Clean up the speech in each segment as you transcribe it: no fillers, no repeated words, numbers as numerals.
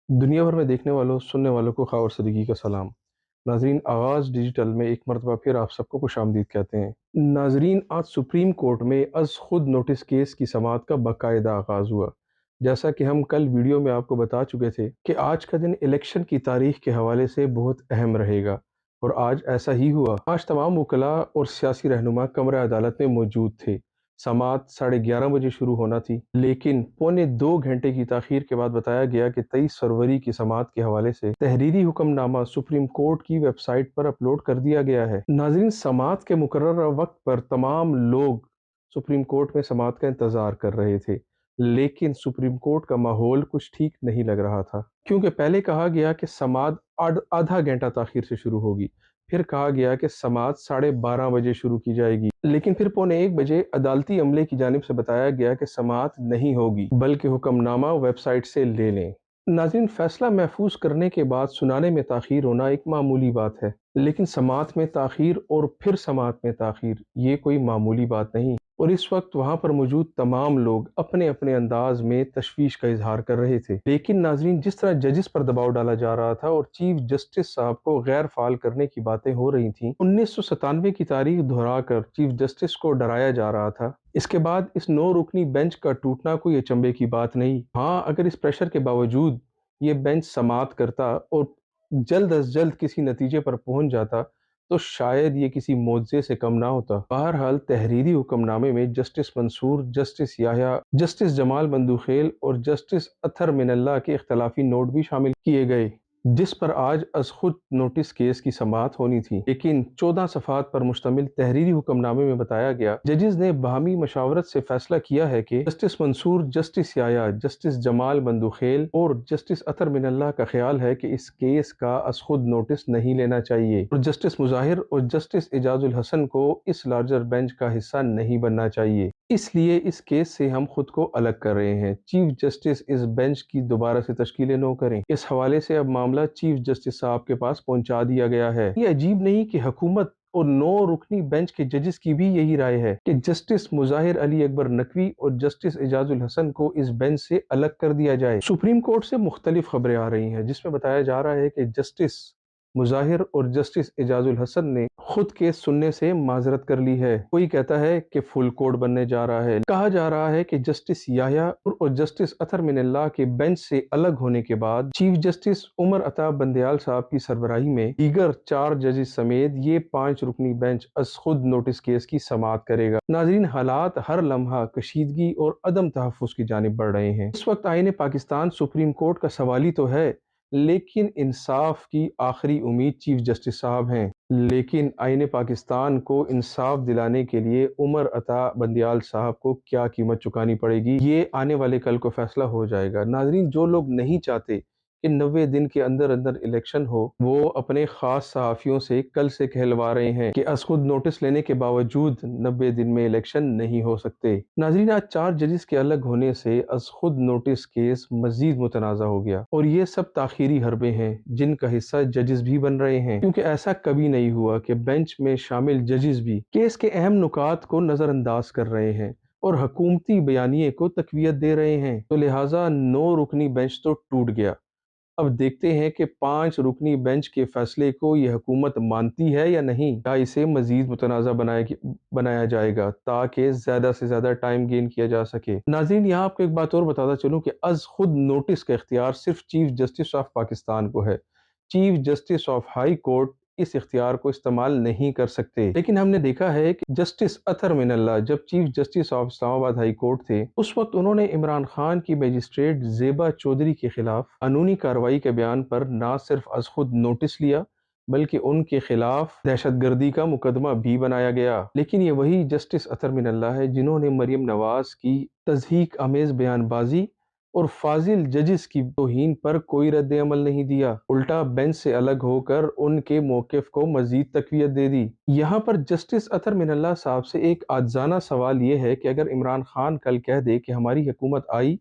दुनिया भर में देखने वालों, सुनने वालों को ख़ास और सदीकी का सलाम। नाज़रीन, आगाज़ डिजिटल में एक मरतबा फिर आप सबको खुशामदीद कहते हैं। नाज़रीन, आज सुप्रीम कोर्ट में अज़ खुद नोटिस केस की समाअत का बाकायदा आगाज़ हुआ। जैसा कि हम कल वीडियो में आपको बता चुके थे कि आज का दिन इलेक्शन की तारीख के हवाले से बहुत अहम रहेगा, और आज ऐसा ही हुआ। आज तमाम वकला और सियासी रहनुमा कमरा अदालत में मौजूद थे। समाअत 11:30 बजे शुरू होना थी, लेकिन पौने 2 घंटे की ताख़ीर के बाद बताया गया कि 23 फरवरी की समाअत के हवाले से तहरीरी हुक्मनामा सुप्रीम कोर्ट की वेबसाइट पर अपलोड कर दिया गया है। नाज़रीन, समाअत के मुकर्रर वक्त पर तमाम लोग सुप्रीम कोर्ट में समाअत का इंतज़ार कर रहे थे, लेकिन सुप्रीम कोर्ट का माहौल कुछ ठीक नहीं लग रहा था, क्योंकि पहले कहा गया कि समाअत आधा घंटा ताख़ीर से शुरू होगी, फिर कहा गया कि समाअत 12:30 बजे शुरू की जाएगी, लेकिन फिर पौने 1 बजे अदालती अमले की जानिब से बताया गया कि समाअत नहीं होगी, बल्कि हुक्मनामा वेबसाइट से ले लें। नाज़रीन, फैसला महफूज करने के बाद सुनाने में ताख़ीर होना एक मामूली बात है, लेकिन समाअत में ताख़ीर और फिर समाअत में ताख़ीर, ये कोई मामूली बात नहीं। और इस वक्त वहाँ पर मौजूद तमाम लोग अपने अपने अंदाज में तशवीश का इजहार कर रहे थे। लेकिन नाज़रीन, जिस तरह जजिस पर दबाव डाला जा रहा था और चीफ जस्टिस साहब को गैर फाल करने की बातें हो रही थीं, 1997 की तारीख दोहराकर चीफ जस्टिस को डराया जा रहा था, इसके बाद इस 9 रुकनी बेंच का टूटना कोई अचंभे की बात नहीं। हाँ, अगर इस प्रेशर के बावजूद ये बेंच समाअत करता और जल्द अज जल्द किसी नतीजे पर पहुंच जाता, तो शायद ये किसी मोज़े से कम ना होता। बहरहाल, तहरीरी हुक्मनामे में justice Mansoor, justice Yahya, justice Jamal Bandukhel और जस्टिस अतहर मिनल्लाह के इख्तलाफी नोट भी शामिल किए गए, जिस पर आज अज़ खुद नोटिस केस की समाअत होनी थी। लेकिन 14 सफ़हात पर मुश्तमिल तहरीरी हुक्मनामे में बताया गया, जजिस ने बाहमी मशावरत से फैसला किया है कि justice Mansoor, justice Yahya, justice Jamal Bandukhel और जस्टिस अतहर मिनल्लाह का ख्याल है कि इस केस का अज़ खुद नोटिस नहीं लेना चाहिए, और जस्टिस मुज़ाहिर और जस्टिस एजाजुल हसन को इस लार्जर बेंच का हिस्सा नहीं बनना चाहिए। इसलिए इस केस से हम खुद को अलग कर रहे हैं। चीफ जस्टिस इस बेंच की दोबारा से तश्कील न करें। इस हवाले से अब मामला चीफ जस्टिस साहब के पास पहुंचा दिया गया है। ये अजीब नहीं कि हुकूमत और 9 रुकनी बेंच के जजेस की भी यही राय है कि जस्टिस मुज़ाहिर अली अकबर नकवी और जस्टिस एजाजुल हसन को इस बेंच से अलग कर दिया जाए। सुप्रीम कोर्ट से मुख्तलिफ खबरें आ रही हैं, जिसमें बताया जा रहा है कि जस्टिस मुज़ाहिर और जस्टिस एजाजुल हसन ने खुद केस सुनने से माजरत कर ली है। कोई कहता है कि फुल कोर्ट बनने जा रहा है। कहा जा रहा है कि जस्टिस याह्या और जस्टिस अतहर मिनल्लाह के बेंच से अलग होने के बाद चीफ जस्टिस उमर अता बंदयाल साहब की सरबराही में दीगर 4 जजेस समेत ये 5 रुकनी बेंच अज़ खुद नोटिस केस की समाअत करेगा। नाज़रीन, हालात हर लम्हा कशीदगी और अदम तहफ़्फ़ुज़ की जानिब बढ़ रहे हैं। इस वक्त आईने पाकिस्तान सुप्रीम कोर्ट का सवाल तो है, लेकिन इंसाफ की आखिरी उम्मीद चीफ जस्टिस साहब हैं। लेकिन आईने पाकिस्तान को इंसाफ दिलाने के लिए उमर अता बंदयाल साहब को क्या कीमत चुकानी पड़ेगी, ये आने वाले कल को फैसला हो जाएगा। नाजरीन, जो लोग नहीं चाहते कि 90 दिन के अंदर अंदर इलेक्शन हो, वो अपने खास सहाफ़ियों से कल से कहलवा रहे हैं कि अज़ खुद नोटिस लेने के बावजूद 90 दिन में इलेक्शन नहीं हो सकते। नाजरीन, आज 4 जजेस के अलग होने से अज़ खुद नोटिस केस मजीद मुतनाज़ा हो गया, और ये सब ताखीरी हरबे हैं जिनका हिस्सा जजेस भी बन रहे हैं, क्योंकि ऐसा कभी नहीं हुआ कि बेंच में शामिल जजेस भी केस के अहम नुकात को नज़रअंदाज कर रहे हैं और हुकूमती बयानिए को तकवीयत दे रहे हैं। तो लिहाजा 9 रुकनी बेंच तो टूट गया। अब देखते हैं कि 5 रुकनी बेंच के फैसले को ये हुकूमत मानती है या नहीं, या इसे मजीद मुतनाज़ा बनाया जाएगा ताकि ज़्यादा से ज़्यादा टाइम गेन किया जा सके। नाज़रीन, यहाँ आपको एक बात और बताता चलूँ कि अज़ खुद नोटिस का इख्तियार सिर्फ चीफ जस्टिस ऑफ पाकिस्तान को है। Chief justice of high court इस इख्तियार को इस्तेमाल नहीं कर सकते। लेकिन हमने देखा है कि जस्टिस अतहर मिनल्लाह जब chief justice of Islamabad high court थे, उस वक्त उन्होंने इमरान खान की मजिस्ट्रेट ज़ेबा चौधरी के खिलाफ कानूनी कार्रवाई के बयान पर न सिर्फ अज़ खुद नोटिस लिया, बल्कि उनके खिलाफ दहशतगर्दी का मुकदमा भी बनाया गया। लेकिन ये वही जस्टिस अतहर मिनल्लाह है जिन्होंने मरियम नवाज की तज़हीक आमेज बयानबाजी और फाजिल जजिस की तौहीन पर कोई रद्द अमल नहीं दिया, उल्टा बेंच से अलग होकर उनके मौक़िफ़ को मजीद तक़वियत दे दी। यहाँ पर जस्टिस अतहर मिनल्लाह साहब से एक आजाना सवाल ये है कि अगर इमरान खान कल कह दे कि हमारी हुकूमत आई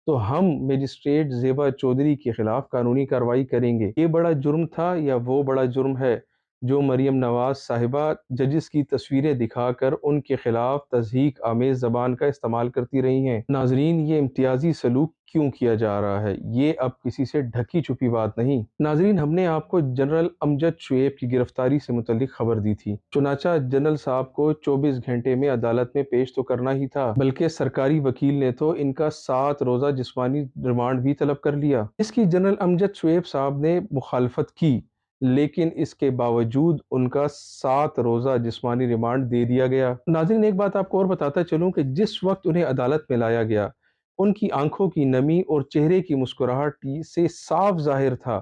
तो हम मजिस्ट्रेट ज़ेबा चौधरी के खिलाफ कानूनी कार्रवाई करेंगे, ये बड़ा जुर्म था या वो बड़ा जुर्म है? जो मरियम नवाज साहिबा जजिस की तस्वीरें दिखाकर उनके खिलाफ तज़हीक आमेज़ ज़बान का इस्तेमाल करती रही हैं। नाज़रीन, ये इम्तियाज़ी सलूक क्यों किया जा रहा है? ये अब किसी से ढकी छुपी बात नहीं। नाज़रीन, हमने आपको जनरल अमजद शुएब की गिरफ्तारी से मुतल्लिक खबर दी थी। चुनांचा जनरल साहब को 24 घंटे में अदालत में पेश तो करना ही था, बल्कि सरकारी वकील ने तो इनका 7 रोज़ा जिस्मानी रिमांड भी तलब कर लिया। इसकी जनरल अमजद शुएब साहब ने मुखालफत की, लेकिन इसके बावजूद उनका 7 रोज़ा जिस्मानी रिमांड दे दिया गया। नाज़रीन, एक बात आपको और बताता चलूं कि जिस वक्त उन्हें अदालत में लाया गया, उनकी आंखों की नमी और चेहरे की मुस्कुराहट से साफ ज़ाहिर था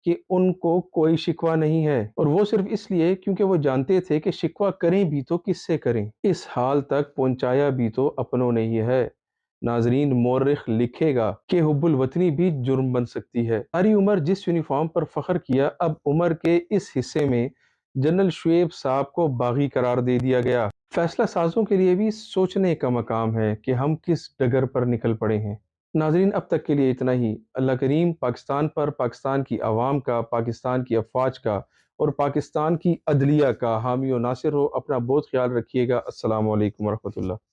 कि उनको कोई शिकवा नहीं है, और वो सिर्फ इसलिए क्योंकि वो जानते थे कि शिकवा करें भी तो किससे करें। इस हाल तक पहुंचाया भी तो अपनों ने ही है। नाजरीन, मोर्रिख लिखेगा कि हुब्बुल वतनी भी जुर्म बन सकती है। सारी उम्र जिस यूनिफॉर्म पर फख्र किया, अब उम्र के इस हिस्से में जनरल शुएब साहब को बागी करार दे दिया गया। फैसला साजों के लिए भी सोचने का मकाम है कि हम किस डगर पर निकल पड़े हैं। नाजरीन, अब तक के लिए इतना ही। अल्लाह करीम पाकिस्तान पर, पाकिस्तान की आवाम का, पाकिस्तान की अफवाज का और पाकिस्तान की अदलिया का हामी और नासिर हो। अपना बहुत ख्याल रखिएगा। अस्सलामु अलैकुम वरहमतुल्लाह।